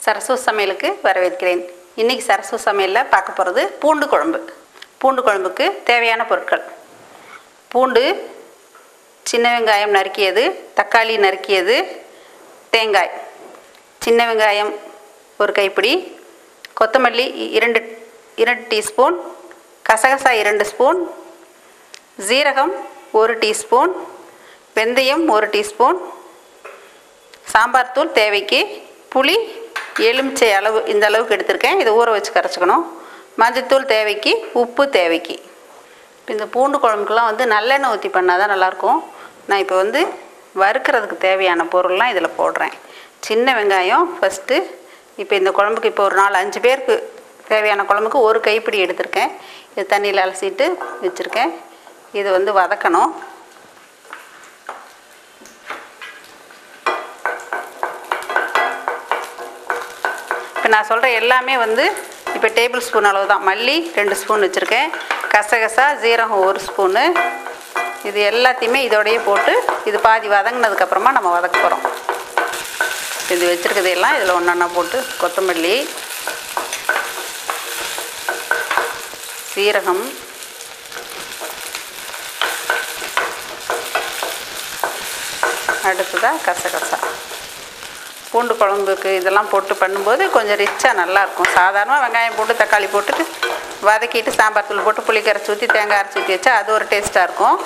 சரசு சமையலுக்கு வரவேற்கிறேன். இன்றைக்கி சரசு சமையலில் பார்க்க போகிறது பூண்டு குழம்பு. பூண்டு குழம்புக்கு தேவையான பொருட்கள்: பூண்டு, சின்ன வெங்காயம் நறுக்கியது, தக்காளி நறுக்கியது, தேங்காய், சின்ன வெங்காயம் ஒரு கைப்பிடி, கொத்தமல்லி 2 டீஸ்பூன், கசகசா 2 ஸ்பூன், ஜீரகம் 1 டீஸ்பூன், வெந்தயம் 1 டீஸ்பூன், சாம்பார் தூள் தேவைக்கு, புளி எலுமிச்சை அளவு இந்த அளவுக்கு எடுத்திருக்கேன். இதை ஊற வச்சு கரைச்சிக்கணும். மஞ்சத்தூள் தேவைக்கு, உப்பு தேவைக்கு. இப்போ இந்த பூண்டு குழம்புக்கெல்லாம் நல்லெண்ணெய் ஊற்றி பண்ணால் தான் நல்லாயிருக்கும். நான் இப்போ வறுக்கிறதுக்கு தேவையான பொருள்லாம் இதில் போடுறேன். சின்ன வெங்காயம் ஃபஸ்ட்டு. இப்போ இந்த குழம்புக்கு இப்போ ஒரு 4-5 பேருக்கு தேவையான குழம்புக்கு ஒரு கைப்பிடி எடுத்திருக்கேன். இது தண்ணியில் அலசிட்டு வச்சுருக்கேன். இது வதக்கணும். இப்போ நான் சொல்கிற எல்லாமே இப்போ டேபிள் ஸ்பூன் அளவு தான். மல்லி 2 ஸ்பூன் வச்சுருக்கேன், கசகசா ஜீரகம் 1 ஸ்பூனு. இது எல்லாத்தையுமே இதோடையே போட்டு இது பாதி வதங்கினதுக்கப்புறமா நம்ம வதக்க போகிறோம். இது வச்சுருக்கதையெல்லாம் இதில் ஒன்றா போட்டு, கொத்தமல்லி, சீரகம், அடுத்ததாக கசகசா. பூண்டு குழம்புக்கு இதெல்லாம் போட்டு பண்ணும்போது கொஞ்சம் ரிச்சாக நல்லாயிருக்கும். சாதாரணமாக வெங்காயம் போட்டு தக்காளி போட்டுட்டு வதக்கிட்டு சாம்பார் தூள் போட்டு புளி கரைச்சி ஊற்றி தேங்காய் அரைச்சி ஊற்றி வச்சா அது ஒரு டேஸ்ட்டாக இருக்கும்.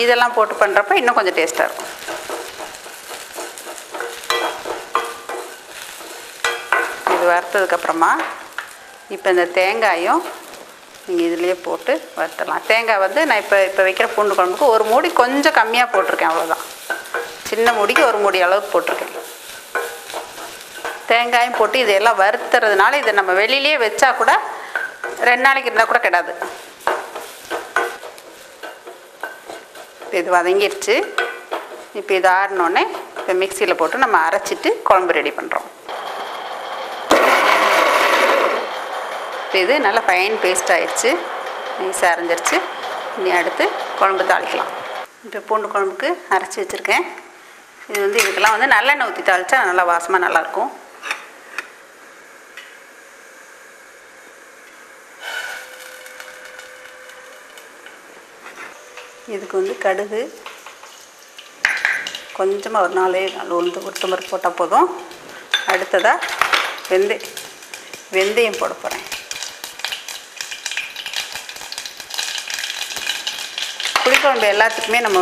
இதெல்லாம் போட்டு பண்ணுறப்ப இன்னும் கொஞ்சம் டேஸ்ட்டாக இருக்கும். இது வறுத்ததுக்கப்புறமா இப்போ இந்த தேங்காயும் நீங்கள் இதிலையே போட்டு வறுத்தலாம். தேங்காய் நான் இப்போ வைக்கிற பூண்டு குழம்புக்கு ஒரு மூடி கொஞ்சம் கம்மியாக போட்டிருக்கேன், அவ்வளோதான். சின்ன மூடிக்கு ஒரு மூடி அளவுக்கு போட்டிருக்கேன். தேங்காயும் போட்டு இதெல்லாம் வறுத்துறதுனால இதை நம்ம வெளியிலே வச்சா கூட 2 நாளைக்கு இருந்தால் கூட கிடாது. இது வதங்கிடுச்சு. இப்போ இது ஆறினோடனே இப்போ மிக்சியில் போட்டு நம்ம அரைச்சிட்டு குழம்பு ரெடி பண்ணுறோம். இப்போ இது நல்லா ஃபைன் பேஸ்ட் ஆகிடுச்சு, நைஸாக அரைஞ்சிருச்சு. இனி அடுத்து குழம்பு தாளிக்கலாம். இப்போ பூண்டு குழம்புக்கு அரைச்சி வச்சுருக்கேன். இது இதுக்கெல்லாம் நல்லெண்ணெய் ஊற்றி தாளித்தா நல்லா வாசமாக நல்லாயிருக்கும். இதுக்கு கடுகு கொஞ்சமாக ஒரு 4 உளுத்தம்பருப்பு போட்டால் போதும். அடுத்ததாக வெந்தயம் போட போகிறேன். புளிக்குழம்பு எல்லாத்துக்குமே நம்ம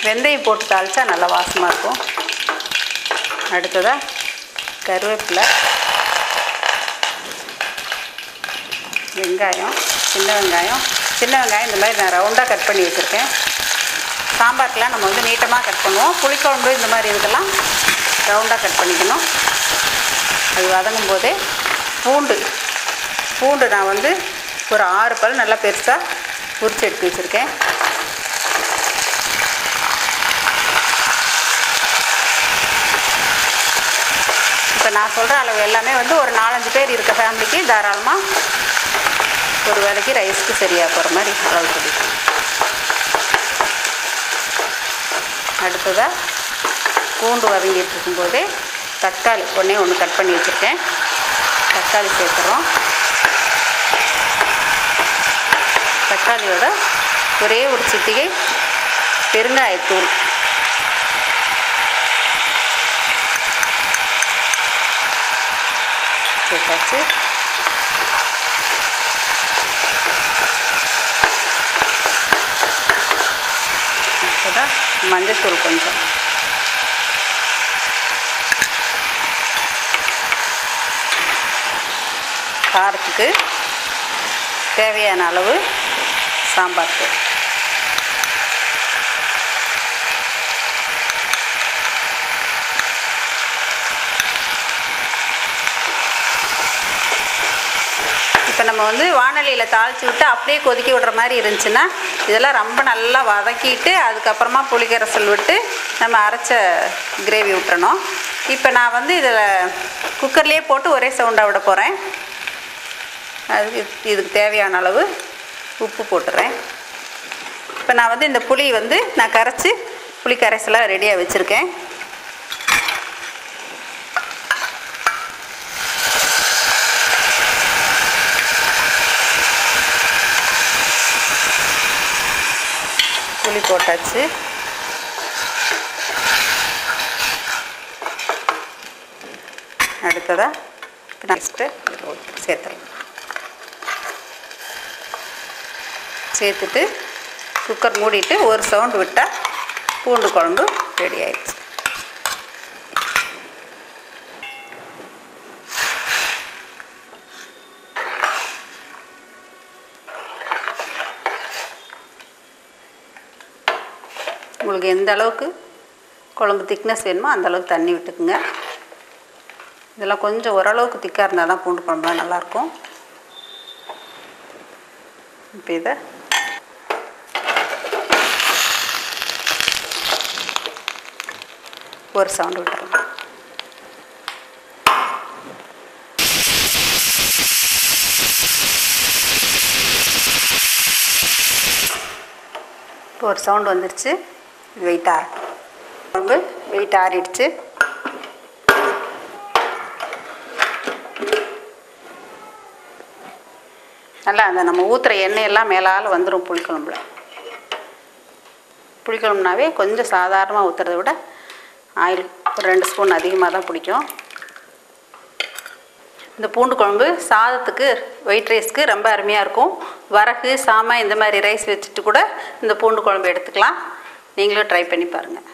வெந்தயம் போட்டு தாளித்தா நல்லா வாசமாக இருக்கும். அடுத்ததாக கருவேப்பிலை, வெங்காயம், சின்ன வெங்காயம் இந்த மாதிரி நான் ரவுண்டாக கட் பண்ணி வச்சுருக்கேன். சாம்பாருக்கெலாம் நம்ம நீட்டமாக கட் பண்ணுவோம். புளிக்குழம்பு இந்த மாதிரி இதுக்கெல்லாம் ரவுண்டாக கட் பண்ணிக்கணும். அது வதங்கும் போதே பூண்டு நான் ஒரு 6 பல் நல்லா பெருசாக உரித்து எடுத்து வச்சுருக்கேன். இப்போ நான் சொல்கிற அளவு எல்லாமே ஒரு 4-5 பேர் இருக்க ஃபேமிலிக்கு தாராளமாக ஒரு வேளைக்கு ரைஸ்க்கு சரியாக போகிற மாதிரி அளவு பிடிக்கும். அடுத்ததாக பூண்டு வதங்கிட்டு இருக்கும்போதே தக்காளி ஒன்று கட் பண்ணி வச்சுருக்கேன். தக்காளி சேர்த்துறோம். தக்காளியோட ஒரே ஒரு சிட்டிகை பெருங்காயத்தூள், சேர்த்தாச்சு. அடுத்ததாக மஞ்சத்தூள் கொஞ்சம், காரத்துக்கு தேவையான அளவு சாம்பார் தூள். இப்போ நம்ம வாணலியில் தாளித்து விட்டு அப்படியே கொதிக்க விடுற மாதிரி இருந்துச்சுன்னா இதெல்லாம் ரொம்ப நல்லா வதக்கிட்டு அதுக்கப்புறமா புளிக்கரைசல் விட்டு நம்ம அரைச்ச கிரேவி விட்டுறணும். இப்போ நான் இதில் குக்கர்லேயே போட்டு ஒரே சவுண்டாக விட போகிறேன். இதுக்கு தேவையான அளவு உப்பு போட்டுறேன். இப்போ நான் இந்த புளி நான் கரைச்சி புளி கரைசலாக ரெடியாக வச்சுருக்கேன். போட்டாச்சு. அடுத்ததாக நெக்ஸ்ட்டு சேர்த்துட்டு குக்கர் மூடிட்டு ஒரு சவுண்டு விட்டால் பூண்டு குழம்பு ரெடி ஆயிடுச்சு. உங்களுக்கு எந்த அளவுக்கு குழம்பு திக்னஸ் வேணுமோ அந்த அளவுக்கு தண்ணி விட்டுக்குங்க. இதெல்லாம் கொஞ்சம் ஓரளவுக்கு திக்காக இருந்தால் தான் பூண்டு குழம்புலாம் நல்லாயிருக்கும். இப்போ இதை ஒரு சவுண்டு விட்டுறலாம். இப்போ ஒரு சவுண்டு வந்துருச்சு. இது வெயிட் ஆறட்டும். குழம்பு வெயிட் ஆறிடுச்சு. நல்லா அந்த நம்ம ஊற்றுற எண்ணெயெல்லாம் மேலால் வந்துடும் புளிக்குழம்புல. புளிக்குழம்புனாவே கொஞ்சம் சாதாரணமாக ஊற்றுறத விட ஆயில் ஒரு 2 ஸ்பூன் அதிகமாக தான் பிடிக்கும். இந்த பூண்டு குழம்பு சாதத்துக்கு ஒயிட் ரைஸ்க்கு ரொம்ப அருமையாக இருக்கும். வரகு சாமை இந்த மாதிரி ரைஸ் வச்சுட்டு கூட இந்த பூண்டு குழம்பு எடுத்துக்கலாம். நீங்களும் ட்ரை பண்ணி பாருங்கள்.